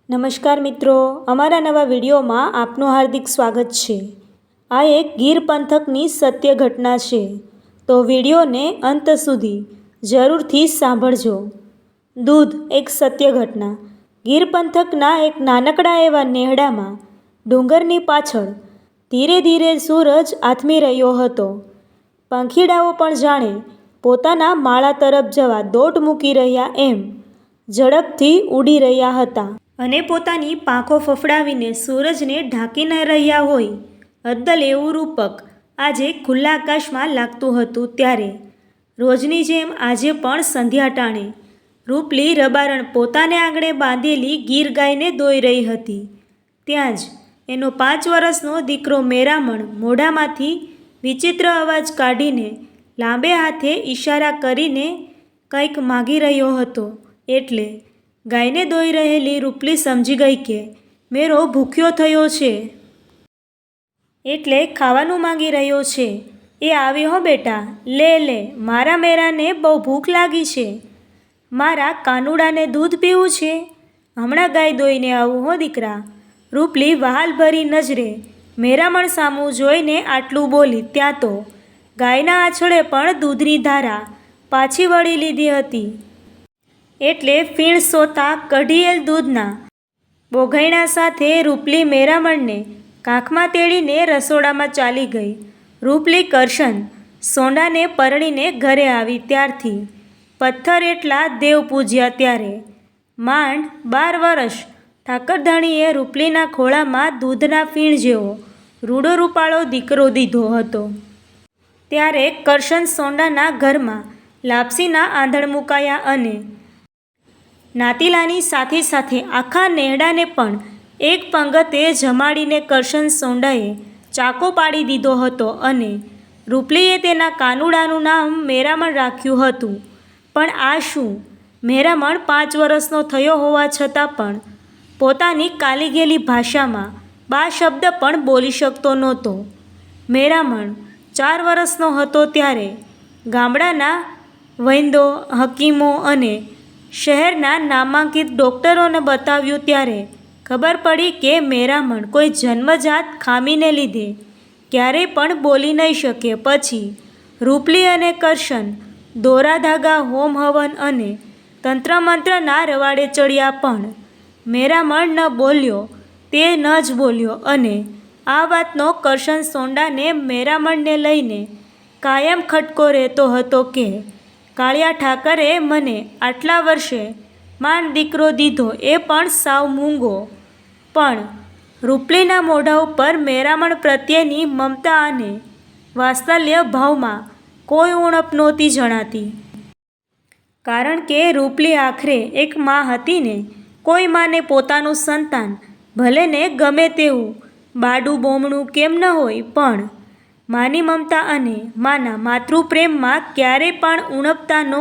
નમસ્કાર મિત્રો, અમારા નવા વિડીયોમાં આપનું હાર્દિક સ્વાગત છે। આ એક ગીર પંથકની સત્ય ઘટના છે, તો વિડીયોને અંત સુધી જરૂરથી સાંભળજો। દૂધ એક સત્ય ઘટના। ગીર પંથકના એક નાનકડા એવા નેહડામાં ડુંગરની પાછળ ધીરે ધીરે સૂરજ આથમી રહ્યો હતો। પંખીડાઓ પણ જાણે પોતાના માળા તરફ જવા દોટ મૂકી રહ્યા એમ ઝડપથી ઉડી રહ્યા હતા અને પોતાની પાંખો ફફડાવીને સૂરજને ઢાંકી ન રહ્યા હોય અદ્દલ એવું રૂપક આજે ખુલ્લા આકાશમાં લાગતું હતું। ત્યારે રોજની જેમ આજે પણ સંધ્યા ટાણે રૂપલી રબારણ પોતાને આંગણે બાંધેલી ગીર ગાયને દોઈ રહી હતી। ત્યાં જ એનો 5 વર્ષનો દીકરો મેરામણ મોઢામાંથી વિચિત્ર અવાજ કાઢીને લાંબે હાથે ઈશારા કરીને કંઈક માગી રહ્યો હતો। એટલે ગાયને દોઈ રહેલી રૂપલી સમજી ગઈ કે મેરો ભૂખ્યો થયો છે, એટલે ખાવાનું માંગી રહ્યો છે। એ આવ્યો હો બેટા, લે લે, મારા મેરાને બહુ ભૂખ લાગી છે, મારા કાનુડાને દૂધ પીવું છે, હમણાં ગાય દોઈને આવું હો દીકરા। રૂપલી વહાલભરી નજરે મેરામણ સામું જોઈને આટલું બોલી ત્યાં તો ગાયના આંચળે પણ દૂધની ધારા પાછી વળી લીધી હતી। એટલે ફીણ સોતા કઢીયેલ દૂધના બોઘૈણા સાથે રૂપલી મેરામણને કાંખમાં તેડીને રસોડામાં ચાલી ગઈ। રૂપલી કરશન સોંડાને પરણીને ઘરે આવી ત્યારથી પથ્થર એટલા દેવ પૂજ્યા। ત્યારે માંડ 12 વર્ષ ઠાકરધણીએ રૂપલીના ખોળામાં દૂધના ફીણ જેવો રૂડો રૂપાળો દીકરો દીધો હતો। ત્યારે કરશન સોંડાના ઘરમાં લાપસીના આંધણ મુકાયા અને નાતીલાની સાથે સાથે આખા નેહડાને પણ એક પંગતે જમાડીને કરશન સોંડાએ ચાકો પાડી દીધો હતો અને રૂપલીએ તેના કાનુડાનું નામ મેરામણ રાખ્યું હતું। પણ આ શું, મેરામણ 5 વર્ષનો થયો હોવા છતાં પણ પોતાની કાલી ગયેલી ભાષામાં બા શબ્દ પણ બોલી શકતો નહોતો। મેરામણ 4 વર્ષનો હતો ત્યારે ગામડાના વૈદ્યો, હકીમો અને શહેરના નામાંકિત ડૉક્ટરોને બતાવ્યું ત્યારે ખબર પડી કે મેરામણ કોઈ જન્મજાત ખામીને લીધે ક્યારેય પણ બોલી નહીં શકે। પછી રૂપલી અને કરશન દોરા ધાગા, હોમ હવન અને તંત્રમંત્રના રવાડે ચડ્યા પણ મેરામણ ન બોલ્યો તે ન જ બોલ્યો। અને આ વાતનો કરશન સોંડાને મેરામણને લઈને કાયમ ખટકો રહેતો હતો કે કાળિયા ઠાકરે મને આટલા વર્ષે માંડ દીકરો દીધો, એ પણ સાવ મૂંગો। પણ રૂપલીના મોઢા ઉપર મેરામણ પ્રત્યેની મમતા અને વાત્સલ્ય ભાવમાં કોઈ ઉણપ નહોતી જણાતી। કારણ કે રૂપલી આખરે એક મા હતી ને। કોઈ માને પોતાનું સંતાન ભલે ને ગમે તેવું બાડું બોમણું કેમ ન હોય, પણ માની મમતા અને માના માતૃપ્રેમમાં ક્યારેય પણ ઉણપતા ન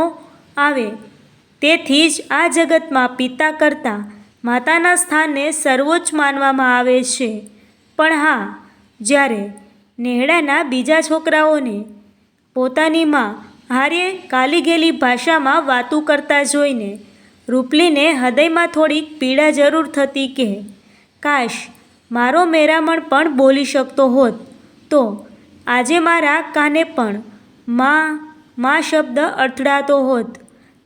આવે। તેથી જ આ જગતમાં પિતા કરતાં માતાના સ્થાનને સર્વોચ્ચ માનવામાં આવે છે। પણ હા, જ્યારે નેહડાના બીજા છોકરાઓને પોતાની મા હારે કાલી ગયેલી ભાષામાં વાતું કરતા જોઈને રૂપલીને હૃદયમાં થોડીક પીડા જરૂર થતી કે કાશ મારો મેરામણ પણ બોલી શકતો હોત તો આજે મારા કાને પણ મા શબ્દ અડથળાતો હોત।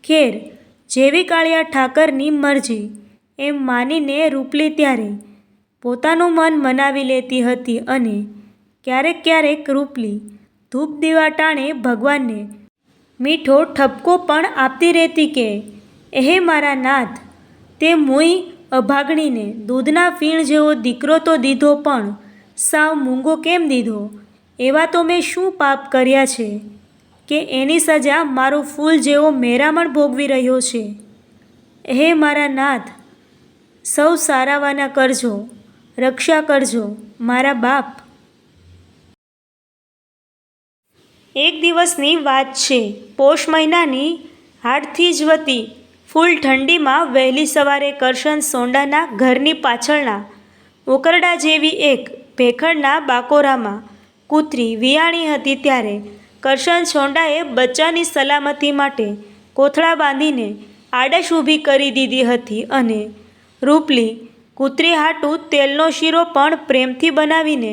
ખેર, જેવી કાળિયા ઠાકરની મરજી એમ માનીને રૂપલી ત્યારે પોતાનું મન મનાવી લેતી હતી અને ક્યારેક ક્યારેક રૂપલી ધૂપ દીવા ટાણે ભગવાનને મીઠો ઠપકો પણ આપતી રહેતી કે એહે મારા નાથ, તે મુઈ અભાગણીને દૂધના ફીણ જેવો દીકરો તો દીધો, પણ સાવ મૂંગો કેમ દીધો? એવા તો મેં શું પાપ કર્યા છે કે એની સજા મારો ફૂલ જેવો મેરામણ ભોગવી રહ્યો છે? હે મારા નાથ, સૌ સારાવાના કરજો, રક્ષા કરજો મારા બાપ। એક દિવસની વાત છે। પોષ મહિનાની હાડથી જ વતી ફૂલ ઠંડીમાં વહેલી સવારે કરશન સોંડાના ઘરની પાછળના ઉકરડા જેવી એક ભેખડના બાકોરામાં કૂતરી વિયાણી હતી। ત્યારે કરશન સોંડાએ બચ્ચાની સલામતી માટે કોથળા બાંધીને આડશ ઊભી કરી દીધી હતી અને રૂપલી કૂતરી હાટું તેલનો શીરો પણ પ્રેમથી બનાવીને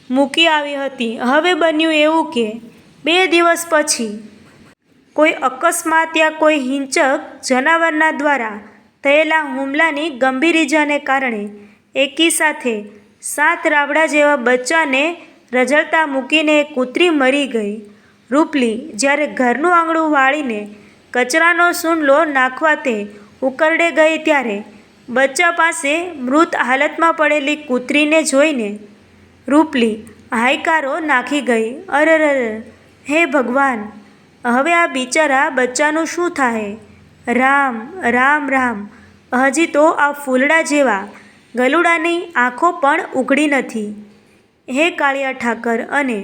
મૂકી આવી હતી. હવે બન્યું એવું કે 2 દિવસ પછી કોઈ અકસ્માત યા કોઈ હિંસક જનાવરના દ્વારા થયેલા હુમલાની ગંભીર ઈજાને કારણે એકી સાથે 7 રાબડા જેવા બચ્ચાને રઝળતા મૂકીને એ કૂતરી મરી ગઈ. રૂપલી જ્યારે ઘરનું આંગણું વાળીને કચરાનો સૂંડલો નાખવા તે ઉકરડે ગઈ ત્યારે બચ્ચા પાસે મૃત હાલતમાં પડેલી કૂતરીને જોઈને રૂપલી હાયકારો નાખી ગઈ. અરરર, હે ભગવાન! હવે આ બિચારા બચ્ચાનું શું થાય? રામ રામ રામ. હજી તો આ ફૂલડા જેવા ગલુડાની આંખો પણ ઉઘડી નથી. હે કાળિયા ઠાકર. અને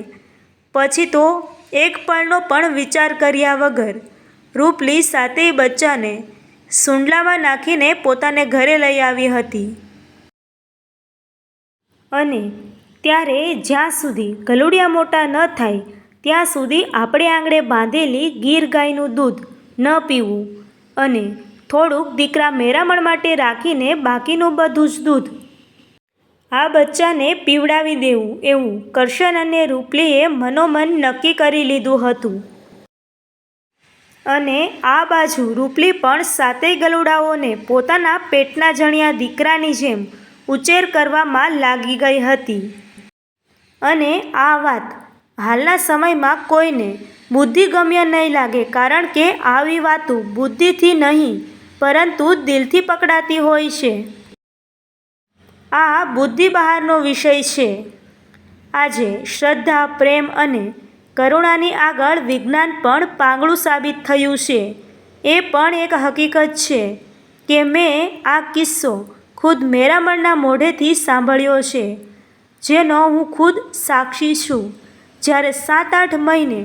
પછી તો એક પળનો પણ વિચાર કર્યા વગર રૂપલી 7 બચ્ચાને સૂંડલામાં નાખીને પોતાને ઘરે લઈ આવી હતી. અને ત્યારે જ્યાં સુધી ગલુડિયા મોટા ન થાય ત્યાં સુધી આપણે આંગણે બાંધેલી ગીર ગાયનું દૂધ ન પીવું અને થોડુંક દીકરા મેરામણ માટે રાખીને બાકીનું બધું જ દૂધ આ બચ્ચાને પીવડાવી દેવું, એવું કરશન અને રૂપલીએ મનોમન નક્કી કરી લીધું હતું. અને આ બાજુ રૂપલી પણ 7 ગલુડાઓને પોતાના પેટના જણ્યા દીકરાની જેમ ઉછેર કરવામાં લાગી ગઈ હતી. અને આ વાત હાલના સમયમાં કોઈને બુદ્ધિગમ્ય નહીં લાગે, કારણ કે આવી વાતો બુદ્ધિથી નહીં પરંતુ દિલથી પકડાતી હોય છે. આ બુદ્ધિ બહારનો વિષય છે. આજે શ્રદ્ધા, પ્રેમ અને કરુણાની આગળ વિજ્ઞાન પણ પાંગળું સાબિત થયું છે. એ પણ એક હકીકત છે કે મેં આ કિસ્સો ખુદ મેરામણના મોઢેથી સાંભળ્યો છે, જેનો હું ખુદ સાક્ષી છું. જ્યારે 7-8 મહિને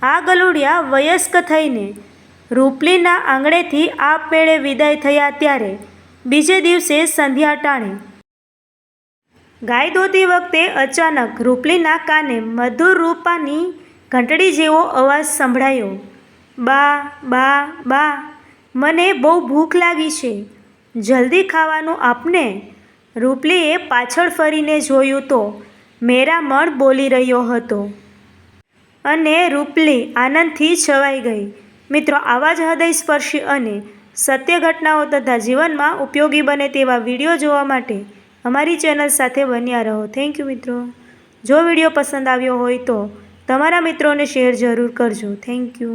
આ ગલુડિયા વયસ્ક થઈને રૂપલીના આંગણેથી આપમેળે વિદાય થયા ત્યારે બીજે દિવસે સંધ્યા ટાણે ગાય દોતી વખતે અચાનક રૂપલીના કાને મધુર રૂપાની ઘંટડી જેવો અવાજ સંભળાયો. બા બા બા, મને બહુ ભૂખ લાગી છે, જલ્દી ખાવાનું આપને. રૂપલીએ પાછળ ફરીને જોયું તો મેરામણ બોલી રહ્યો હતો. અને રૂપલી આનંદથી છવાઈ ગઈ. મિત્રો, આવા જ હૃદયસ્પર્શી અને સત્ય ઘટનાઓ તથા જીવનમાં ઉપયોગી બને તેવા વિડીયો જોવા માટે અમારી ચેનલ સાથે બન્યા રહો. થેન્ક યુ મિત્રો. જો વિડીયો પસંદ આવ્યો હોય તો તમારા મિત્રોને શેર જરૂર કરજો. Thank you.